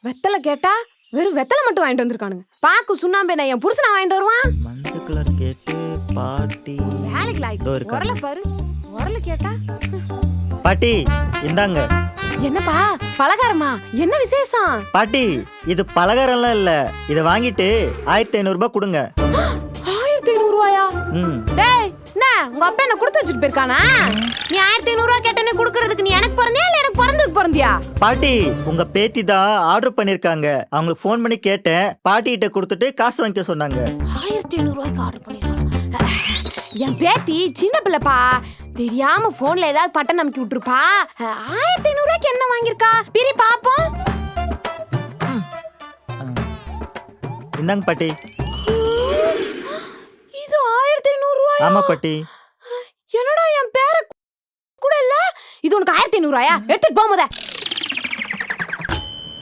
வெத்தலை கேட்டா வெறும் வெத்தலை மட்டும் வாங்கிட்டு வந்திருக்கானுங்க. பாக்கு சுண்ணாம்பு நான் என் புருஷனை வாங்கிட்டு வருவான். மஞ்சள் கலர் கேட்டு பாட்டி வேலைக்கு லாய்க்கு இதோ இருக்காங்க. உரல பாரு. உரல கேட்டா பாட்டி இந்தாங்க. என்னப்பா பலகாரமா? என்ன விசேஷம்? பாட்டி இது பலகாரம்லாம் இல்ல, இதை வாங்கிட்டு 1500 ரூபாய் கொடுங்க. 1500 ரூபாயா? ம் டேய் என்ன உங்க அப்பா என்ன கொடுத்து வச்சுட்டு போயிருக்கானா? நீ 1500 ரூபாய் கேட்டனே கொடுக்கறதுக்கு நீ எனக்கு பிறந்தியா இல்ல எனக்கு பிறந்ததுக்கு பிறந்தியா? பாட்டி உங்க பேத்தி தான் ஆர்டர் பண்ணிருக்காங்க, அவங்களுக்கு ஃபோன் பண்ணி கேட்டேன், பாட்டி கிட்ட கொடுத்துட்டு காசு வாங்கிக்க சொன்னாங்க. 1500 ரூபாய்க்கு ஆர்டர் பண்ணிருக்கானா? என் பேத்தி சின்ன பிள்ளைப்பா, தெரியாம போன்ல ஏதாவது பட்டன் நமக்கி விட்டுருப்பா. 1500 ரூபாய்க்கு என்ன வாங்கிருக்கா? பிரி பாப்போம். இந்தாங்க பாட்டி. இது 1500 ரூபாயா? ஆமா பாட்டி. என்னடா என் பேர கூட இல்ல. இது உனக்கு 1500 ரூபாயா? எடுத்துட்டு போ முத.